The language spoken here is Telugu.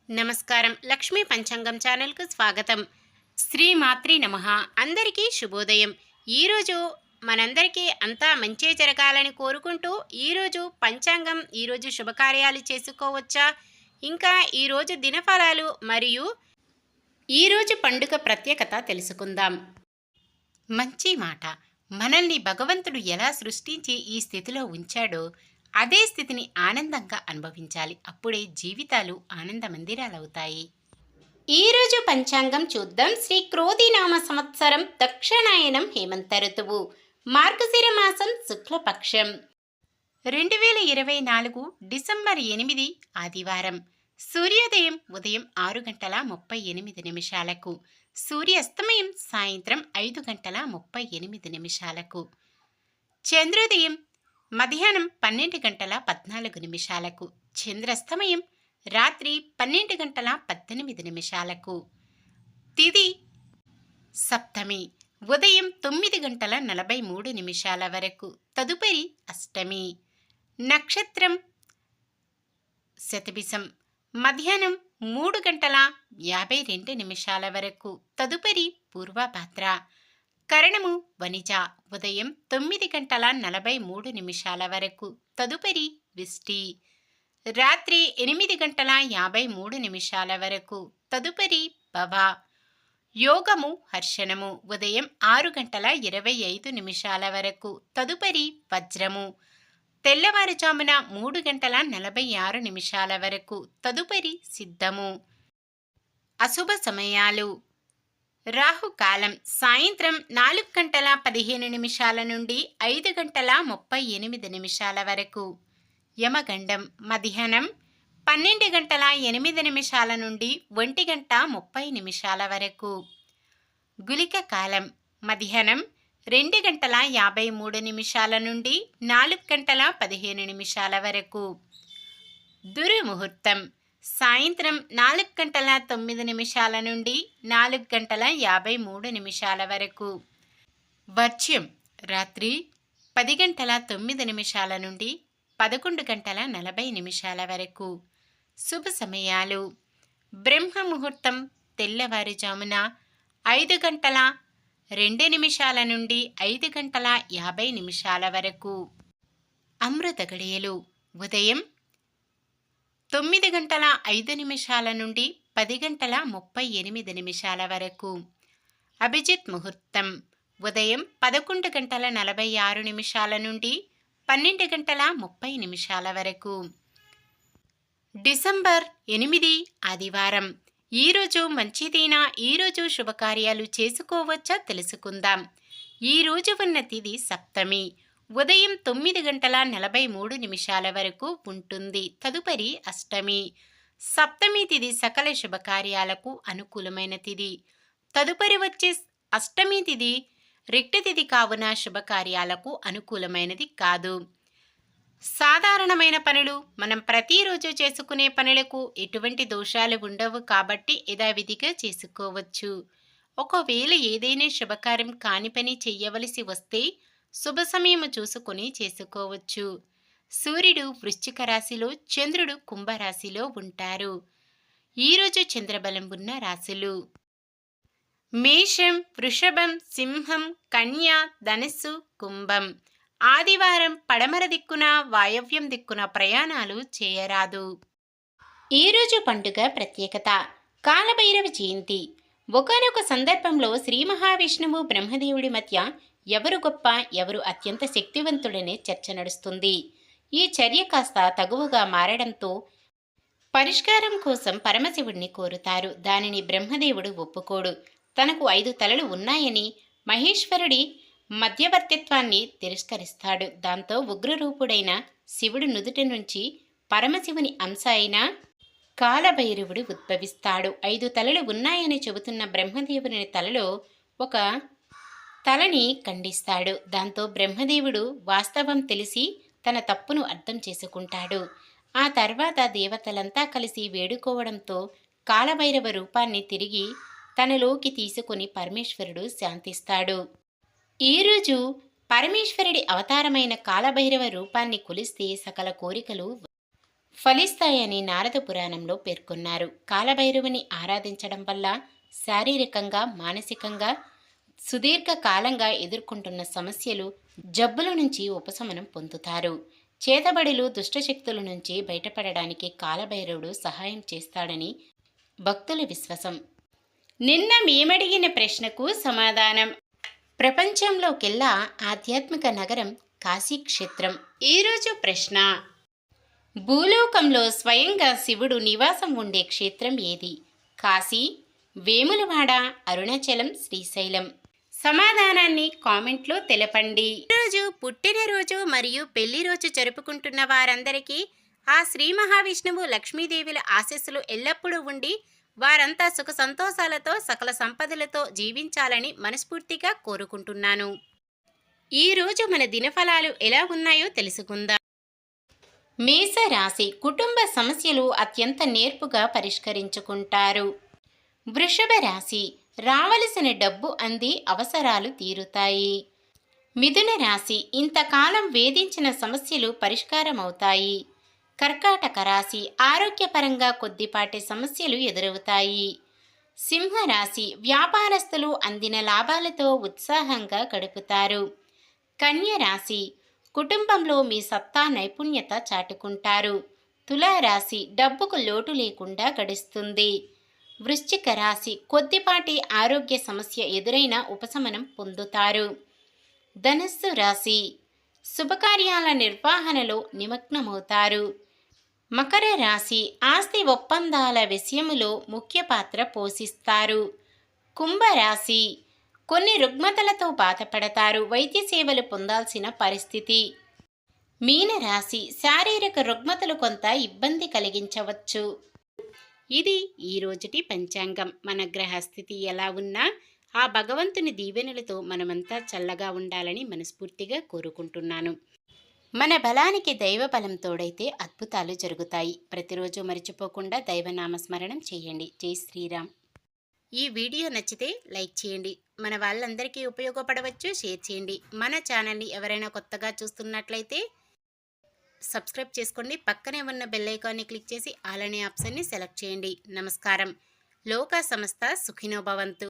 నమస్కారం. లక్ష్మీ పంచాంగం ఛానల్కు స్వాగతం. శ్రీమాత్రి నమః. అందరికీ శుభోదయం. ఈరోజు మనందరికీ అంతా మంచే జరగాలని కోరుకుంటూ ఈరోజు పంచాంగం, ఈరోజు శుభకార్యాలు చేసుకోవచ్చా, ఇంకా ఈరోజు దినఫలాలు మరియు ఈరోజు పండుగ ప్రత్యేకత తెలుసుకుందాం. మంచి మాట. మనల్ని భగవంతుడు ఎలా సృష్టించి ఈ స్థితిలో ఉంచాడో అదే స్థితిని ఆనందంగా అనుభవించాలి. అప్పుడే జీవితాలు ఆనంద మందిరాలవుతాయి. ఈరోజు పంచాంగం చూద్దాం. శ్రీ క్రోధినామ సంవత్సరం దక్షిణాయనం హేమంత ఋతువు, మార్గశిర మాసం శుక్లపక్షం, 2024 డిసెంబర్ 8 ఆదివారం. సూర్యోదయం ఉదయం 6:38, సూర్యాస్తమయం సాయంత్రం 5:38. చంద్రోదయం మధ్యాహ్నం 12:14, చంద్రాస్తమయం రాత్రి 12:18. తిథి సప్తమి ఉదయం 9:43 వరకు, తదుపరి అష్టమి. నక్షత్రం శతభిషం మధ్యాహ్నం 3:52 వరకు, తదుపరి పూర్వభాద్ర. కరణము వనిజ ఉదయం 9:43 వరకు, తదుపరి విష్టి. రాత్రి 8:53 వరకు, తదుపరి భవ. యోగము హర్షణము ఉదయం 6:25 వరకు, తదుపరి వజ్రము. తెల్లవారుజామున 3:46 వరకు, తదుపరి సిద్ధము. అశుభ సమయాలు: రాహుకాలం సాయంత్రం 4:15 నుండి 5:38 వరకు. యమగండం మధ్యాహ్నం 12:08 నుండి 1:30 వరకు. గుళిక కాలం మధ్యాహ్నం 2:53 నుండి 4:15 వరకు. దుర్ముహూర్తం సాయంత్రం 4:09 నుండి 4:53 వరకు. వర్జ్యం రాత్రి 10:09 నుండి 11:40 వరకు. శుభ సమయాలు: బ్రహ్మ ముహూర్తం తెల్లవారుజామున 5:02 నుండి 5:50 వరకు. అమృత గడియలు ఉదయం 9:05 నుండి 10:38 వరకు. అభిజిత్ ముహూర్తం ఉదయం 11:46 నుండి 12:30 వరకు. డిసెంబర్ 8 ఆదివారం. ఈరోజు మంచిదేనా? ఈరోజు శుభకార్యాలు చేసుకోవచ్చా తెలుసుకుందాం. ఈరోజు ఉన్న తిథి సప్తమి ఉదయం 9:43 వరకు ఉంటుంది, తదుపరి అష్టమి. సప్తమి తిథి సకల శుభకార్యాలకు అనుకూలమైన తిథి. తదుపరి వచ్చే అష్టమి తిథి రిక్త తిథి కావున శుభకార్యాలకు అనుకూలమైనది కాదు. సాధారణమైన పనులు, మనం ప్రతిరోజు చేసుకునే పనులకు ఎటువంటి దోషాలు ఉండవు కాబట్టి యథావిధిగా చేసుకోవచ్చు. ఒకవేళ ఏదైనా శుభకార్యం కాని పని చెయ్యవలసి వస్తే శుభ సమయము చూసుకొని చేసుకోవచ్చు. సూర్యుడు వృశ్చిక రాశిలో, చంద్రుడు కుంభరాశిలో ఉంటారు. ఈరోజు చంద్రబలం ఉన్న రాశులు: మేషం, వృషభం, సింహం, కన్య, ధనుస్సు, కుంభం. ఆదివారం పడమర దిక్కున, వాయవ్యం దిక్కున ప్రయాణాలు చేయరాదు. ఈరోజు పండుగ ప్రత్యేకత: కాలభైరవ జయంతి. ఒకానొక సందర్భంలో శ్రీ మహావిష్ణువు బ్రహ్మదేవుడి మధ్య ఎవరు గొప్ప, ఎవరు అత్యంత శక్తివంతుడనే చర్చ నడుస్తుంది. ఈ చర్య కాస్త తగువగా మారడంతో పరిష్కారం కోసం పరమశివుడిని కోరుతారు. దానిని బ్రహ్మదేవుడు ఒప్పుకోడు. తనకు 5 తలలు ఉన్నాయని మహేశ్వరుడి మధ్యవర్తిత్వాన్ని తిరస్కరిస్తాడు. దాంతో ఉగ్రరూపుడైన శివుడు నుదుటి నుంచి పరమశివుని అంశ అయిన కాలభైరవుడు ఉద్భవిస్తాడు. 5 తలలు ఉన్నాయని చెబుతున్న బ్రహ్మదేవుని తలలో ఒక తలని ఖండిస్తాడు. దాంతో బ్రహ్మదేవుడు వాస్తవం తెలిసి తన తప్పును అర్థం చేసుకుంటాడు. ఆ తర్వాత దేవతలంతా కలిసి వేడుకోవడంతో కాలభైరవ రూపాన్ని తిరిగి తనలోకి తీసుకుని పరమేశ్వరుడు శాంతిస్తాడు. ఈరోజు పరమేశ్వరుడి అవతారమైన కాలభైరవ రూపాన్ని కొలిస్తే సకల కోరికలు ఫలిస్తాయని నారద పురాణంలో పేర్కొన్నారు. కాలభైరవుని ఆరాధించడం వల్ల శారీరకంగా, మానసికంగా సుదీర్ఘ కాలంగా ఎదుర్కొంటున్న సమస్యలు, జబ్బుల నుంచి ఉపశమనం పొందుతారు. చేతబడులు, దుష్టశక్తుల నుంచి బయటపడడానికి కాలభైరవుడు సహాయం చేస్తాడని భక్తుల విశ్వాసం. నిన్న మేమడిగిన ప్రశ్నకు సమాధానం. ప్రపంచంలోకెల్లా ఆధ్యాత్మిక నగరం కాశీక్షేత్రం. ఈరోజు ప్రశ్న: భూలోకంలో స్వయంగా శివుడు నివాసం ఉండే క్షేత్రం ఏది? కాశీ, వేములవాడ, అరుణాచలం, శ్రీశైలం. సమాధానాన్ని కామెంట్లో తెలపండి. ఈరోజు పుట్టినరోజు మరియు పెళ్లి రోజు జరుపుకుంటున్న వారందరికీ ఆ శ్రీ మహావిష్ణువు, లక్ష్మీదేవుల ఆశీస్సులు ఎల్లప్పుడూ ఉండి వారంతా సుఖ సంతోషాలతో సకల సంపదలతో జీవించాలని మనస్ఫూర్తిగా కోరుకుంటున్నాను. ఈరోజు మన దినఫలాలు ఎలా ఉన్నాయో తెలుసుకుందాం. మేషరాశి: కుటుంబ సమస్యలు అత్యంత నేర్పుగా పరిష్కరించుకుంటారు. వృషభ రాశి: రావలసిన డబ్బు అంది అవసరాలు తీరుతాయి. మిథున రాశి: ఇంతకాలం వేధించిన సమస్యలు పరిష్కారమవుతాయి. కర్కాటక రాశి: ఆరోగ్యపరంగా కొద్దిపాటి సమస్యలు ఎదురవుతాయి. సింహరాశి: వ్యాపారస్తులు అందిన లాభాలతో ఉత్సాహంగా గడుపుతారు. కన్య రాశి: కుటుంబంలో మీ సత్తా, నైపుణ్యత చాటుకుంటారు. తులారాశి: డబ్బుకు లోటు లేకుండా గడుస్తుంది. వృశ్చిక రాశి: కొద్దిపాటి ఆరోగ్య సమస్య ఎదురైన ఉపశమనం పొందుతారు. ధనుస్సు రాశి: శుభకార్యాల నిర్వహణలో నిమగ్నమవుతారు. మకర రాశి: ఆస్తి ఒప్పందాల విషయములో ముఖ్య పాత్ర పోషిస్తారు. కుంభరాశి: కొన్ని రుగ్మతలతో బాధపడతారు. వైద్య సేవలు పొందాల్సిన పరిస్థితి. మీనరాశి: శారీరక రుగ్మతలు కొంత ఇబ్బంది కలిగించవచ్చు. ఇది ఈ రోజుటి పంచాంగం. మన గ్రహస్థితి ఎలా ఉన్నా ఆ భగవంతుని దీవెనలతో మనమంతా చల్లగా ఉండాలని మనస్ఫూర్తిగా కోరుకుంటున్నాను. మన బలానికి దైవ బలం తోడైతే అద్భుతాలు జరుగుతాయి. ప్రతిరోజు మర్చిపోకుండా దైవనామస్మరణం చేయండి. జై శ్రీరామ్. ఈ వీడియో నచ్చితే లైక్ చేయండి. మన వాళ్ళందరికీ ఉపయోగపడవచ్చు. షేర్ చేయండి. మన ఛానల్ని ఎవరైనా కొత్తగా చూస్తున్నట్లయితే సబ్స్క్రైబ్ చేసుకోండి. పక్కనే ఉన్న బెల్ ఐకాన్ని క్లిక్ చేసి ఆల్ అనే ఆప్షన్ని సెలెక్ట్ చేయండి. నమస్కారం. లోకా సమస్త సుఖినో భవంతు.